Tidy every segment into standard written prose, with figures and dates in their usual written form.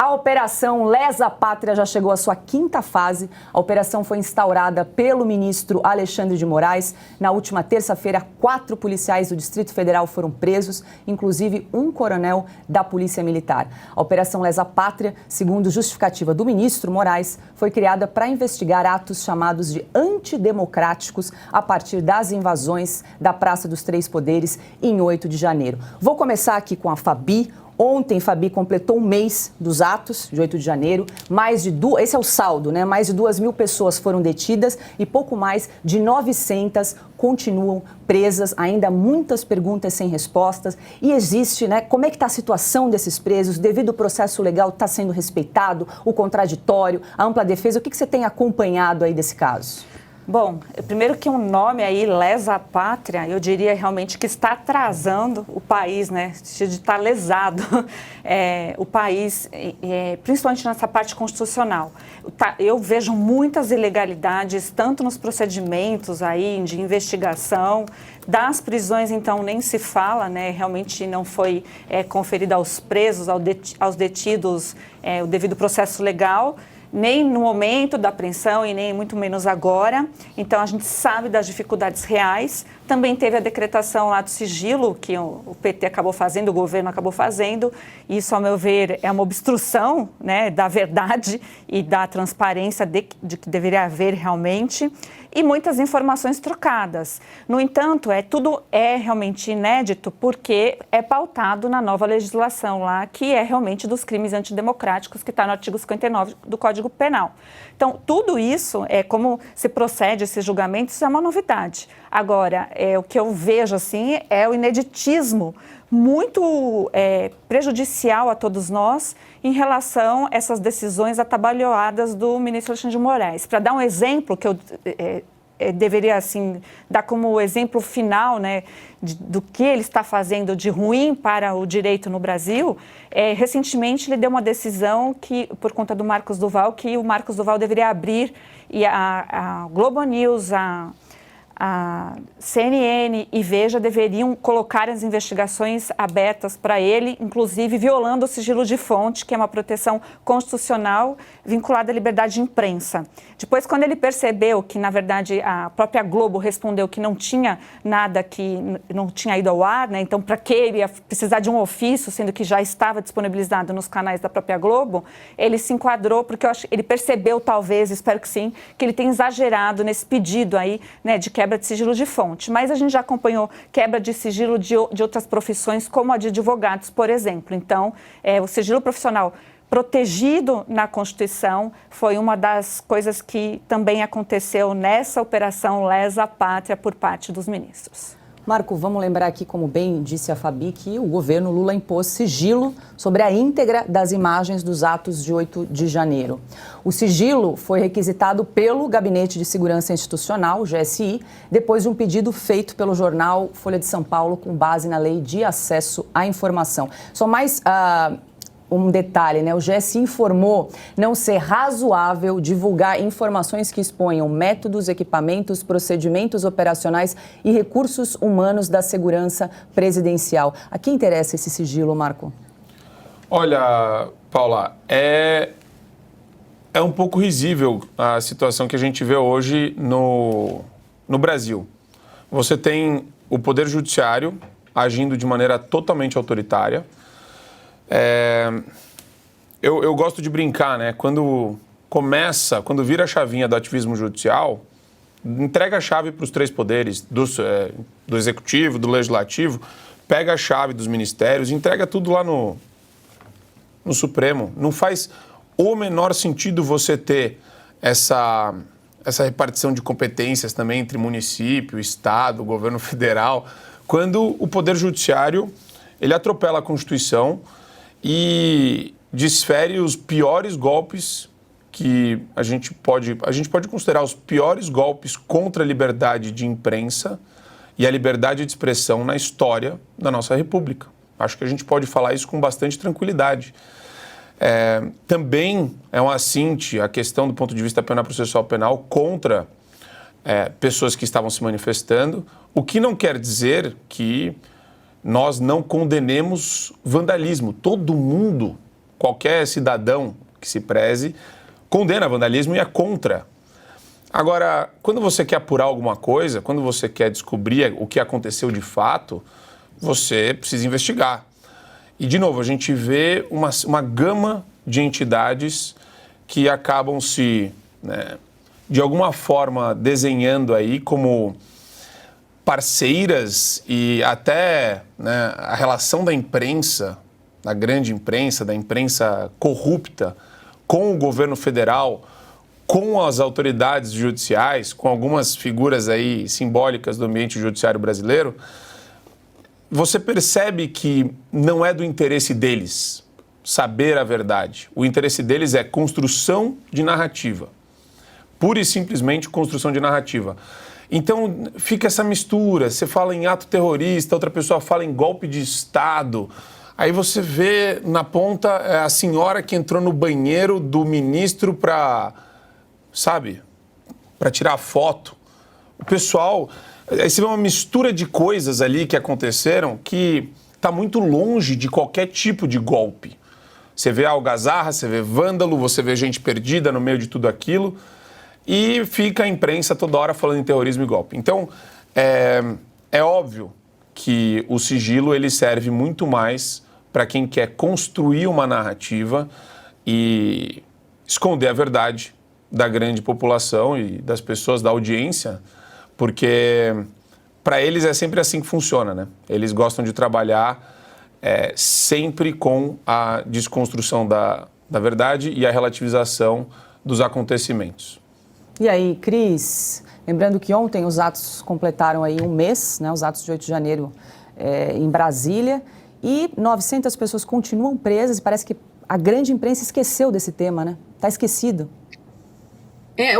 A Operação Lesa Pátria já chegou à sua quinta fase. A operação foi instaurada pelo ministro Alexandre de Moraes. Na última terça-feira, 4 policiais do Distrito Federal foram presos, inclusive um coronel da Polícia Militar. A Operação Lesa Pátria, segundo justificativa do ministro Moraes, foi criada para investigar atos chamados de antidemocráticos a partir das invasões da Praça dos Três Poderes em 8 de janeiro. Vou começar aqui com a Fabi. Ontem, Fabi completou um mês dos atos de 8 de janeiro. Esse é o saldo, né? Mais de 2.000 pessoas foram detidas e pouco mais de 900 continuam presas. Ainda muitas perguntas sem respostas. E existe, né? Como é que está a situação desses presos? Devido ao processo legal, está sendo respeitado? O contraditório, a ampla defesa? O que você tem acompanhado aí desse caso? Bom, primeiro que um nome aí, Lesa Pátria, eu diria realmente que está atrasando o país, né? De estar lesado o país, principalmente nessa parte constitucional. Eu vejo muitas ilegalidades, tanto nos procedimentos aí de investigação, das prisões, então, nem se fala, né? Realmente não foi conferido aos presos, aos detidos, o devido processo legal, nem no momento da apreensão e nem muito menos agora. Então, a gente sabe das dificuldades reais. Também teve a decretação lá do sigilo, que o PT acabou fazendo, o governo acabou fazendo. Isso, ao meu ver, é uma obstrução, né, da verdade e da transparência de que deveria haver realmente. E muitas informações trocadas. No entanto, tudo é realmente inédito porque é pautado na nova legislação lá, que é realmente dos crimes antidemocráticos, que está no artigo 59 do Código Penal. Então, tudo isso, como se procede esses julgamentos, isso é uma novidade. Agora, o que eu vejo assim é o ineditismo muito prejudicial a todos nós em relação a essas decisões atabalhoadas do ministro Alexandre de Moraes. Para dar um exemplo que eu deveria assim, dar como exemplo final, né, do que ele está fazendo de ruim para o direito no Brasil, recentemente ele deu uma decisão que, por conta do Marcos Duval, que o Marcos Duval deveria abrir e a Globo News, a CNN e Veja deveriam colocar as investigações abertas para ele, inclusive violando o sigilo de fonte, que é uma proteção constitucional vinculada à liberdade de imprensa. Depois, quando ele percebeu que, na verdade, a própria Globo respondeu que não tinha nada, que não tinha ido ao ar, né? Então, para que ele ia precisar de um ofício, sendo que já estava disponibilizado nos canais da própria Globo, ele se enquadrou, porque ele percebeu, talvez, espero que sim, que ele tem exagerado nesse pedido aí, né, de quebra de sigilo de fonte. Mas a gente já acompanhou quebra de sigilo de outras profissões, como a de advogados, por exemplo. Então, o sigilo profissional protegido na Constituição foi uma das coisas que também aconteceu nessa operação Lesa Pátria por parte dos ministros. Marco, vamos lembrar aqui, como bem disse a Fabi, que o governo Lula impôs sigilo sobre a íntegra das imagens dos atos de 8 de janeiro. O sigilo foi requisitado pelo Gabinete de Segurança Institucional, o GSI, depois de um pedido feito pelo jornal Folha de São Paulo com base na Lei de Acesso à Informação. Só mais um detalhe, né? O GSI informou não ser razoável divulgar informações que exponham métodos, equipamentos, procedimentos operacionais e recursos humanos da segurança presidencial. A quem interessa esse sigilo, Marco? Olha, Paula, é um pouco risível a situação que a gente vê hoje no Brasil. Você tem o Poder Judiciário agindo de maneira totalmente autoritária. Eu gosto de brincar, né? Quando vira a chavinha do ativismo judicial, entrega a chave para os três poderes, do executivo, do legislativo, pega a chave dos ministérios, entrega tudo lá no Supremo. Não faz o menor sentido você ter essa repartição de competências também entre município, estado, governo federal, quando o Poder Judiciário ele atropela a Constituição e desfere os piores golpes que a gente pode considerar os piores golpes contra a liberdade de imprensa e a liberdade de expressão na história da nossa República. Acho que a gente pode falar isso com bastante tranquilidade. Também é um assinte a questão do ponto de vista penal processual penal contra pessoas que estavam se manifestando, o que não quer dizer que nós não condenemos vandalismo. Todo mundo qualquer cidadão que se preze condena vandalismo e é contra. Agora, quando você quer apurar alguma coisa, quando você quer descobrir o que aconteceu de fato, você precisa investigar. E, de novo, a gente vê uma gama de entidades que acabam se, de alguma forma, desenhando aí como parceiras e até a relação da imprensa, da grande imprensa, da imprensa corrupta, com o governo federal, com as autoridades judiciais, com algumas figuras aí simbólicas do ambiente judiciário brasileiro, você percebe que não é do interesse deles saber a verdade. O interesse deles é construção de narrativa. Pura e simplesmente construção de narrativa. Então fica essa mistura, você fala em ato terrorista, outra pessoa fala em golpe de Estado. Aí você vê na ponta a senhora que entrou no banheiro do ministro para tirar foto. O pessoal, aí você vê uma mistura de coisas ali que aconteceram que está muito longe de qualquer tipo de golpe. Você vê algazarra, você vê vândalo, você vê gente perdida no meio de tudo aquilo e fica a imprensa toda hora falando em terrorismo e golpe. Então, é óbvio que o sigilo ele serve muito mais para quem quer construir uma narrativa e esconder a verdade da grande população e das pessoas da audiência, porque para eles é sempre assim que funciona, né? Eles gostam de trabalhar sempre com a desconstrução da verdade e a relativização dos acontecimentos. E aí, Cris, lembrando que ontem os atos completaram aí um mês, né? Os atos de 8 de janeiro em Brasília, e 900 pessoas continuam presas e parece que a grande imprensa esqueceu desse tema, né? Está esquecido.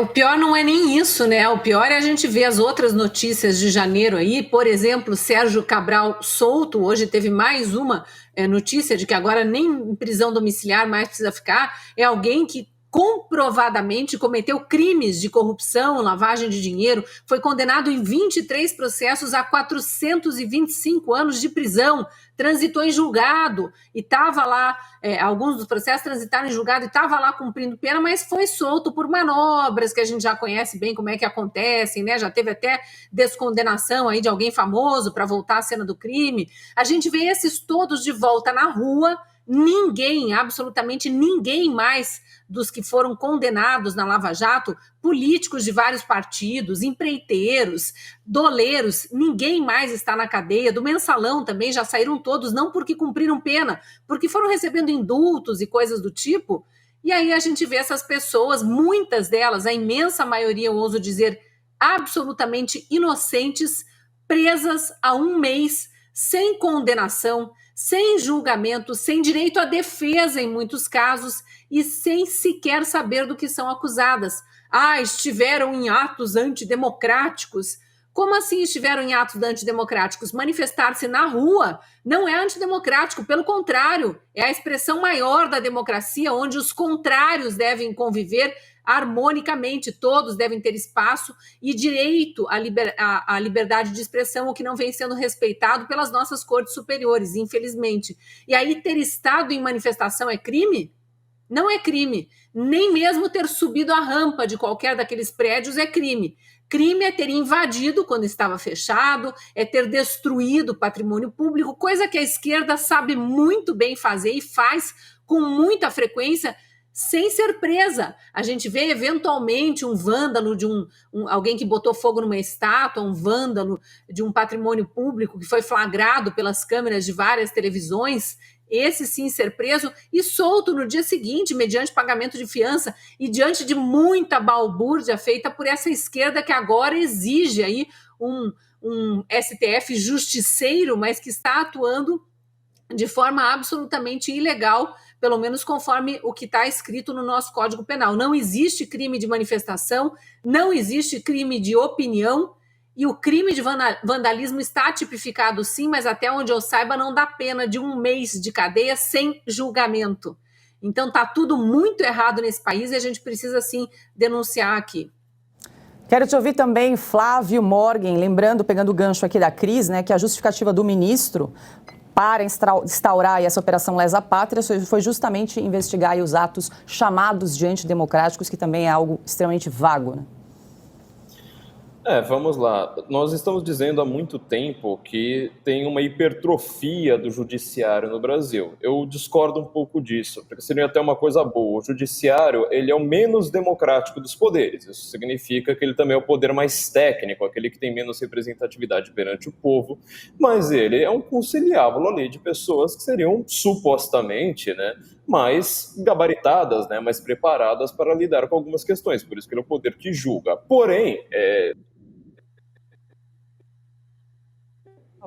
O pior não é nem isso, né? O pior é a gente ver as outras notícias de janeiro aí. Por exemplo, Sérgio Cabral solto. Hoje teve mais uma notícia de que agora nem em prisão domiciliar mais precisa ficar. É alguém que comprovadamente cometeu crimes de corrupção, lavagem de dinheiro, foi condenado em 23 processos a 425 anos de prisão, transitou em julgado e estava lá, alguns dos processos transitaram em julgado e estava lá cumprindo pena, mas foi solto por manobras que a gente já conhece bem como é que acontecem, né? Já teve até descondenação aí de alguém famoso para voltar à cena do crime. A gente vê esses todos de volta na rua, ninguém, absolutamente ninguém mais dos que foram condenados na Lava Jato, políticos de vários partidos, empreiteiros, doleiros, ninguém mais está na cadeia. Do Mensalão também já saíram todos, não porque cumpriram pena, porque foram recebendo indultos e coisas do tipo. E aí a gente vê essas pessoas, muitas delas, a imensa maioria, eu ouso dizer, absolutamente inocentes, presas há um mês, sem condenação, sem julgamento, sem direito à defesa em muitos casos e sem sequer saber do que são acusadas. Estiveram em atos antidemocráticos. Como assim estiveram em atos antidemocráticos? Manifestar-se na rua não é antidemocrático, pelo contrário, é a expressão maior da democracia, onde os contrários devem conviver harmonicamente, todos devem ter espaço e direito à liberdade de expressão, o que não vem sendo respeitado pelas nossas cortes superiores, infelizmente. E aí ter estado em manifestação é crime? Não é crime. Nem mesmo ter subido a rampa de qualquer daqueles prédios é crime. Crime é ter invadido quando estava fechado, é ter destruído patrimônio público, coisa que a esquerda sabe muito bem fazer e faz com muita frequência, sem ser presa. A gente vê eventualmente um vândalo de alguém que botou fogo numa estátua, um vândalo de um patrimônio público que foi flagrado pelas câmeras de várias televisões, esse sim ser preso e solto no dia seguinte, mediante pagamento de fiança e diante de muita balbúrdia feita por essa esquerda que agora exige aí um STF justiceiro, mas que está atuando de forma absolutamente ilegal, pelo menos conforme o que está escrito no nosso Código Penal. Não existe crime de manifestação, não existe crime de opinião, e o crime de vandalismo está tipificado sim, mas até onde eu saiba não dá pena de 1 mês de cadeia sem julgamento. Então está tudo muito errado nesse país e a gente precisa sim denunciar aqui. Quero te ouvir também, Flávio Morgan, lembrando, pegando o gancho aqui da Cris, né, que a justificativa do ministro para instaurar essa Operação Lesa Pátria foi justamente investigar aí os atos chamados de antidemocráticos, que também é algo extremamente vago, né? Vamos lá. Nós estamos dizendo há muito tempo que tem uma hipertrofia do judiciário no Brasil. Eu discordo um pouco disso, porque seria até uma coisa boa. O judiciário, ele é o menos democrático dos poderes. Isso significa que ele também é o poder mais técnico, aquele que tem menos representatividade perante o povo, mas ele é um conciliábulo ali de pessoas que seriam supostamente, né, mais gabaritadas, né, mais preparadas para lidar com algumas questões. Por isso que ele é o poder que julga. Porém,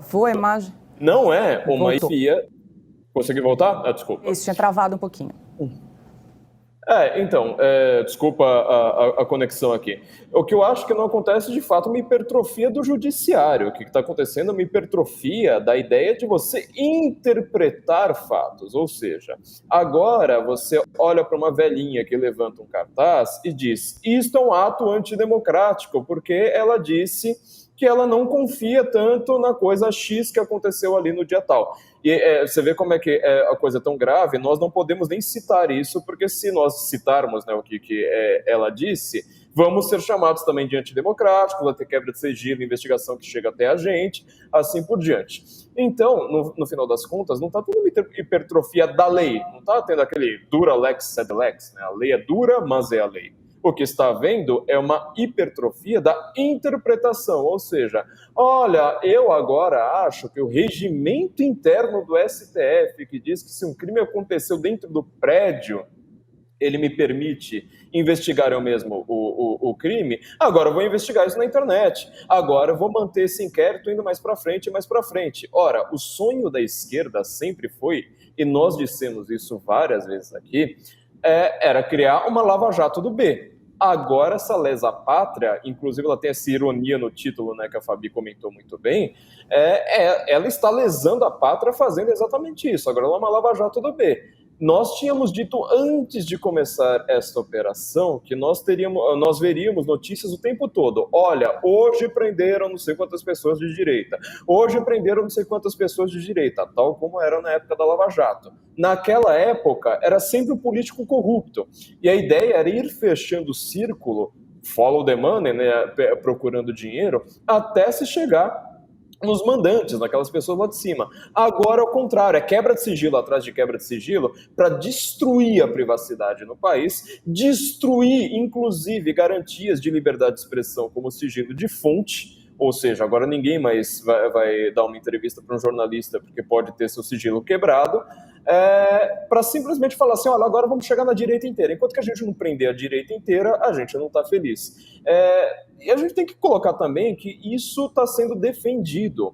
Foi a imagem? não é uma Voltou. FIA. Consegui voltar? Desculpa. Isso, tinha travado um pouquinho. Desculpa a conexão aqui. O que eu acho que não acontece, de fato, uma hipertrofia do judiciário. O que está acontecendo é uma hipertrofia da ideia de você interpretar fatos. Ou seja, agora você olha para uma velhinha que levanta um cartaz e diz: isto é um ato antidemocrático, porque ela disse que ela não confia tanto na coisa X que aconteceu ali no dia tal. E você vê como é que a coisa é tão grave, nós não podemos nem citar isso, porque se nós citarmos, né, o que ela disse, vamos ser chamados também de antidemocráticos, vai ter quebra de sigilo, investigação que chega até a gente, assim por diante. Então, no final das contas, não está tendo uma hipertrofia da lei, não está tendo aquele dura lex sed lex, né? A lei é dura, mas é a lei. O que está havendo é uma hipertrofia da interpretação, ou seja, olha, eu agora acho que o regimento interno do STF, que diz que se um crime aconteceu dentro do prédio, ele me permite investigar eu mesmo o crime, agora eu vou investigar isso na internet, agora eu vou manter esse inquérito indo mais para frente e mais para frente. Ora, o sonho da esquerda sempre foi, e nós dissemos isso várias vezes aqui, era criar uma lava-jato do B. Agora, essa lesa pátria, inclusive ela tem essa ironia no título, né, que a Fabi comentou muito bem, ela está lesando a pátria fazendo exatamente isso. Agora ela é uma lava-jato do B. Nós tínhamos dito antes de começar esta operação que nós veríamos notícias o tempo todo. Olha, hoje prenderam não sei quantas pessoas de direita. Hoje prenderam não sei quantas pessoas de direita, tal como era na época da Lava Jato. Naquela época, era sempre um político corrupto. E a ideia era ir fechando o círculo, follow the money, né, procurando dinheiro, até se chegar nos mandantes, naquelas pessoas lá de cima. Agora, ao contrário, é quebra de sigilo atrás de quebra de sigilo para destruir a privacidade no país, destruir, inclusive, garantias de liberdade de expressão como o sigilo de fonte, ou seja, agora ninguém mais vai dar uma entrevista para um jornalista porque pode ter seu sigilo quebrado, para simplesmente falar assim, olha, agora vamos chegar na direita inteira. Enquanto que a gente não prender a direita inteira, a gente não está feliz. E a gente tem que colocar também que isso está sendo defendido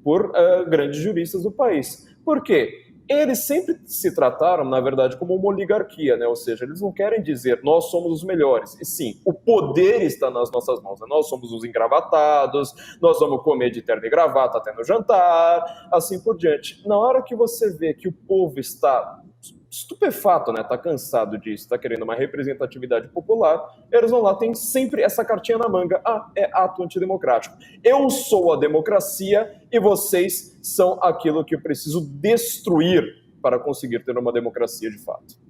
por grandes juristas do país. Por quê? Eles sempre se trataram, na verdade, como uma oligarquia, né? Ou seja, eles não querem dizer nós somos os melhores. E sim, o poder está nas nossas mãos. Né? Nós somos os engravatados, nós vamos comer de terno e gravata até no jantar, assim por diante. Na hora que você vê que o povo está estupefato, né? Está cansado disso, está querendo uma representatividade popular, eles vão lá, tem sempre essa cartinha na manga. É ato antidemocrático. Eu sou a democracia e vocês são aquilo que eu preciso destruir para conseguir ter uma democracia de fato.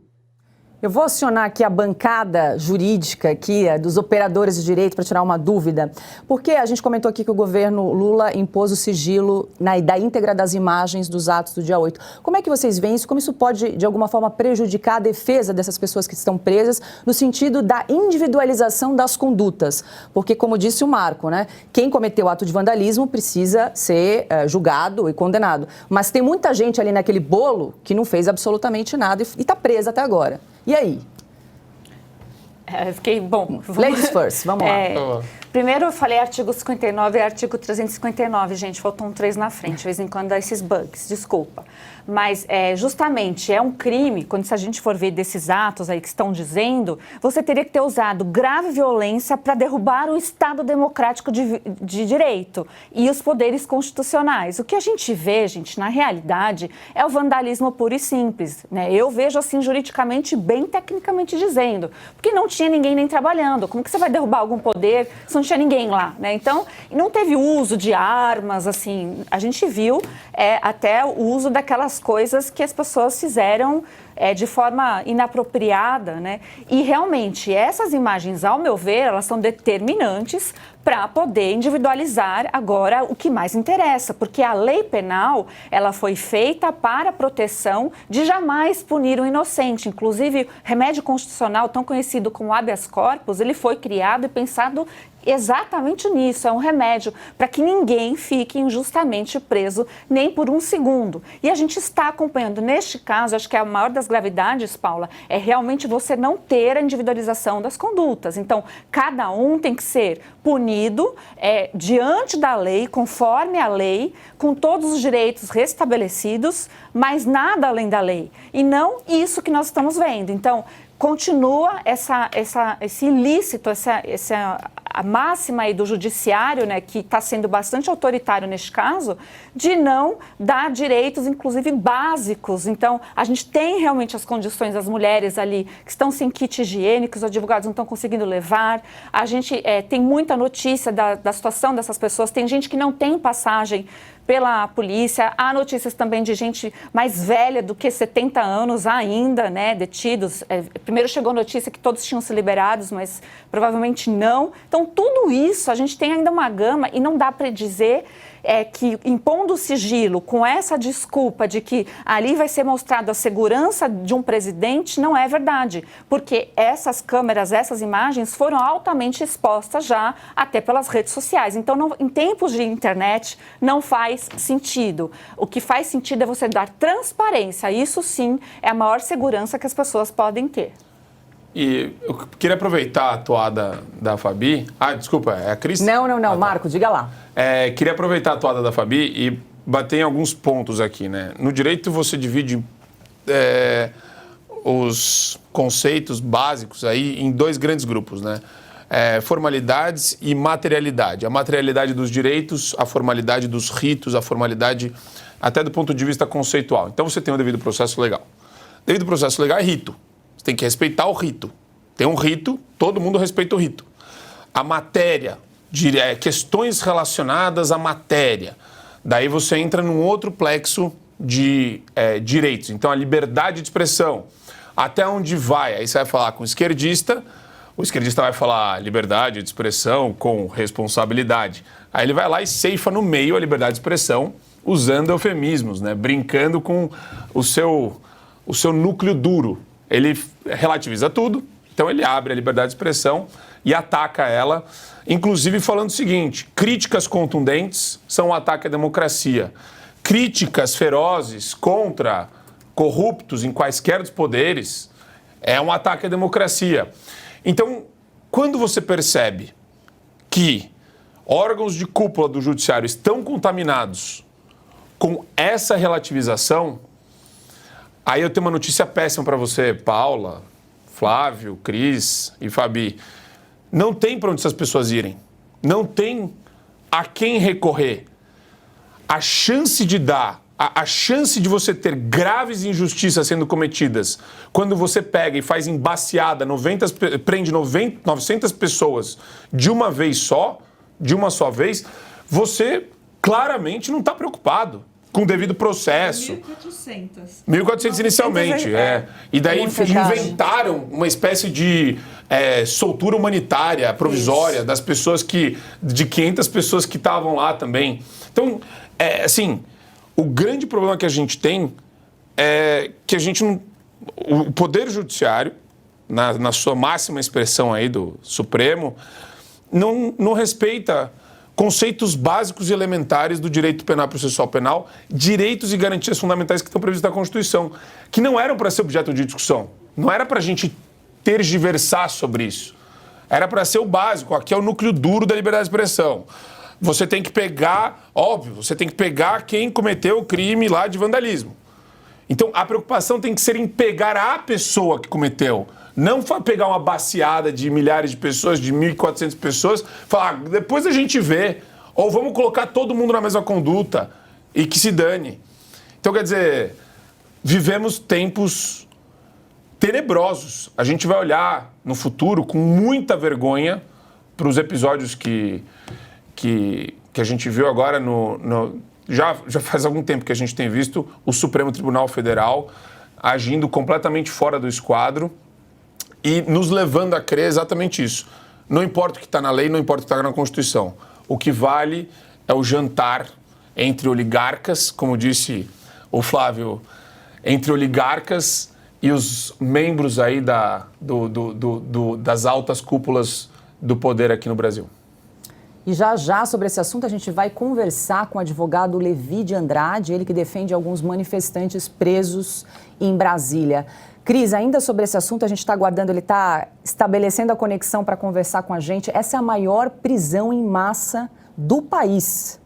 Eu vou acionar aqui a bancada jurídica aqui, dos operadores de direito, para tirar uma dúvida, porque a gente comentou aqui que o governo Lula impôs o sigilo da íntegra das imagens dos atos do dia 8. Como é que vocês veem isso? Como isso pode, de alguma forma, prejudicar a defesa dessas pessoas que estão presas, no sentido da individualização das condutas? Porque, como disse o Marco, né, quem cometeu ato de vandalismo precisa ser julgado e condenado. Mas tem muita gente ali naquele bolo que não fez absolutamente nada e está presa até agora. E aí? Bom. Ladies first, vamos lá. Primeiro eu falei artigo 59 e artigo 359, gente, faltam 3 na frente, de vez em quando dá esses bugs, desculpa. Mas justamente é um crime, quando se a gente for ver desses atos aí que estão dizendo, você teria que ter usado grave violência para derrubar o Estado democrático de direito e os poderes constitucionais. O que a gente vê, gente, na realidade, é o vandalismo puro e simples, né? Eu vejo assim juridicamente, bem tecnicamente dizendo, porque não tinha ninguém nem trabalhando. Como que você vai derrubar algum poder? São tinha ninguém lá, né? Então, não teve uso de armas, assim, a gente viu até o uso daquelas coisas que as pessoas fizeram de forma inapropriada, né? E realmente, essas imagens, ao meu ver, elas são determinantes para poder individualizar agora o que mais interessa, porque a lei penal, ela foi feita para a proteção de jamais punir um inocente. Inclusive, remédio constitucional, tão conhecido como habeas corpus, ele foi criado e pensado exatamente nisso, é um remédio para que ninguém fique injustamente preso nem por um segundo. E a gente está acompanhando, neste caso, acho que a maior das gravidades, Paula, é realmente você não ter a individualização das condutas. Então, cada um tem que ser punido diante da lei, conforme a lei, com todos os direitos restabelecidos, mas nada além da lei. E não isso que nós estamos vendo. Então, continua esse ilícito, a máxima aí do judiciário, né, que está sendo bastante autoritário neste caso, de não dar direitos, inclusive básicos. Então, a gente tem realmente as condições das mulheres ali que estão sem kit higiênico, os advogados não estão conseguindo levar. A gente tem muita notícia da situação dessas pessoas. Tem gente que não tem passagem pela polícia. Há notícias também de gente mais velha do que 70 anos ainda, né, detidos. Primeiro chegou a notícia que todos tinham se liberados, mas provavelmente não. Então, tudo isso, a gente tem ainda uma gama e não dá para dizer que impondo o sigilo com essa desculpa de que ali vai ser mostrado a segurança de um presidente, não é verdade. Porque essas câmeras, essas imagens foram altamente expostas já até pelas redes sociais. Então, em tempos de internet, não faz sentido. O que faz sentido é você dar transparência. Isso sim é a maior segurança que as pessoas podem ter. E eu queria aproveitar a toada da Fabi. Desculpa, é a Cris? Não, Marco, diga lá. Queria aproveitar a toada da Fabi e bater em alguns pontos aqui, né? No direito você divide os conceitos básicos aí em dois grandes grupos, né? Formalidades e materialidade. A materialidade dos direitos, a formalidade dos ritos, a formalidade até do ponto de vista conceitual. Então você tem o devido processo legal. Devido processo legal é rito. Você tem que respeitar o rito. Tem um rito, todo mundo respeita o rito. A matéria, questões relacionadas à matéria. Daí você entra num outro plexo de direitos. Então, a liberdade de expressão. Até onde vai? Aí você vai falar com o esquerdista vai falar liberdade de expressão com responsabilidade. Aí ele vai lá e ceifa no meio a liberdade de expressão, usando eufemismos, né? Brincando com o seu núcleo duro. Ele relativiza tudo, então ele abre a liberdade de expressão e ataca ela, inclusive falando o seguinte: críticas contundentes são um ataque à democracia. Críticas ferozes contra corruptos em quaisquer dos poderes é um ataque à democracia. Então, quando você percebe que órgãos de cúpula do judiciário estão contaminados com essa relativização, aí eu tenho uma notícia péssima para você, Paula, Flávio, Cris e Fabi. Não tem para onde essas pessoas irem. Não tem a quem recorrer. A chance de você ter graves injustiças sendo cometidas, quando você pega e faz embaciada, prende 900 pessoas de uma vez só, de uma só vez, você claramente não está preocupado com o devido processo. 1.400 inicialmente, E daí inventaram uma espécie de soltura humanitária provisória das pessoas de 500 pessoas que estavam lá também. Então, assim, o grande problema que a gente tem é que a gente não... O Poder Judiciário, na sua máxima expressão aí do Supremo, não respeita conceitos básicos e elementares do direito penal e processual penal, direitos e garantias fundamentais que estão previstos na Constituição, que não eram para ser objeto de discussão. Não era para a gente tergiversar sobre isso. Era para ser o básico. Aqui é o núcleo duro da liberdade de expressão. Você tem que pegar, você tem que pegar quem cometeu o crime lá de vandalismo. Então, a preocupação tem que ser em pegar a pessoa que cometeu. Não pegar uma baciada de milhares de pessoas, de 1.400 pessoas, falar, depois a gente vê. Ou vamos colocar todo mundo na mesma conduta e que se dane. Então, quer dizer, vivemos tempos tenebrosos. A gente vai olhar no futuro com muita vergonha para os episódios que a gente viu agora já faz algum tempo que a gente tem visto o Supremo Tribunal Federal agindo completamente fora do esquadro e nos levando a crer exatamente isso. Não importa o que está na lei, não importa o que está na Constituição. O que vale é o jantar entre oligarcas, como disse o Flávio, entre oligarcas e os membros aí das altas cúpulas do poder aqui no Brasil. E já sobre esse assunto a gente vai conversar com o advogado Levi de Andrade, ele que defende alguns manifestantes presos em Brasília. Cris, ainda sobre esse assunto, a gente está aguardando, ele está estabelecendo a conexão para conversar com a gente. Essa é a maior prisão em massa do país.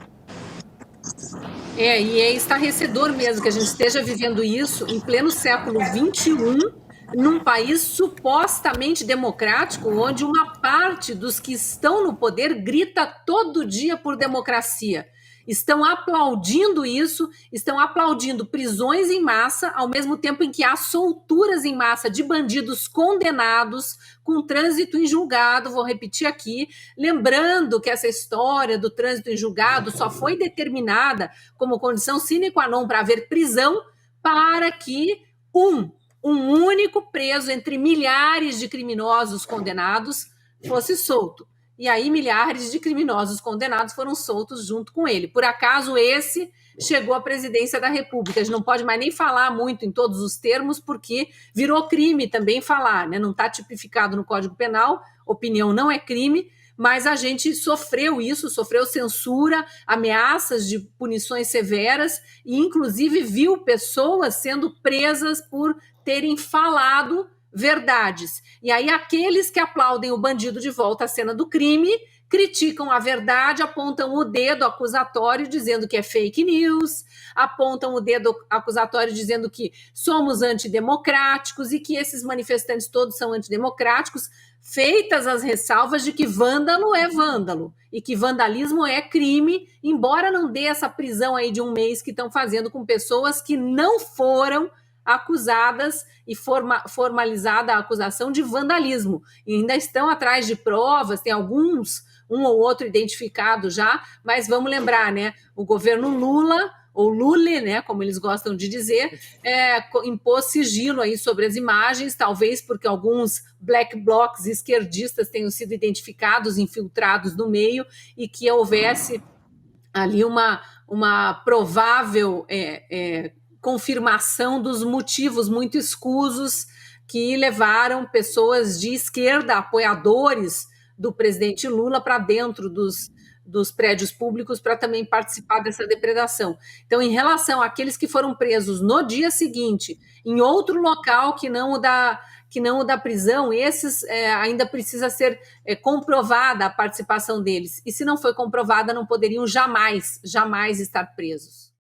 E é estarrecedor mesmo que a gente esteja vivendo isso em pleno século XXI, num país supostamente democrático, onde uma parte dos que estão no poder grita todo dia por democracia. Estão aplaudindo isso, estão aplaudindo prisões em massa, ao mesmo tempo em que há solturas em massa de bandidos condenados com trânsito em julgado. Vou repetir aqui, lembrando que essa história do trânsito em julgado só foi determinada como condição sine qua non para haver prisão para que um único preso entre milhares de criminosos condenados fosse solto. E aí milhares de criminosos condenados foram soltos junto com ele. Por acaso esse chegou à presidência da República. A gente não pode mais nem falar muito em todos os termos, porque virou crime também falar, né? Não está tipificado no Código Penal, opinião não é crime, mas a gente sofreu isso, sofreu censura, ameaças de punições severas e inclusive viu pessoas sendo presas por terem falado verdades. E aí aqueles que aplaudem o bandido de volta à cena do crime criticam a verdade, apontam o dedo acusatório dizendo que é fake news, apontam o dedo acusatório dizendo que somos antidemocráticos e que esses manifestantes todos são antidemocráticos, feitas as ressalvas de que vândalo é vândalo e que vandalismo é crime, embora não dê essa prisão aí de 1 mês que estão fazendo com pessoas que não foram acusadas e formalizada a acusação de vandalismo. E ainda estão atrás de provas, tem alguns, um ou outro identificado já, mas vamos lembrar, né? O governo Lula, ou Lule, né, como eles gostam de dizer, impôs sigilo aí sobre as imagens, talvez porque alguns black blocs esquerdistas tenham sido identificados, infiltrados no meio, e que houvesse ali uma provável confirmação dos motivos muito escusos que levaram pessoas de esquerda, apoiadores do presidente Lula, para dentro dos prédios públicos para também participar dessa depredação. Então, em relação àqueles que foram presos no dia seguinte, em outro local que não o da prisão, esses ainda precisa ser comprovada a participação deles. E se não foi comprovada, não poderiam jamais estar presos.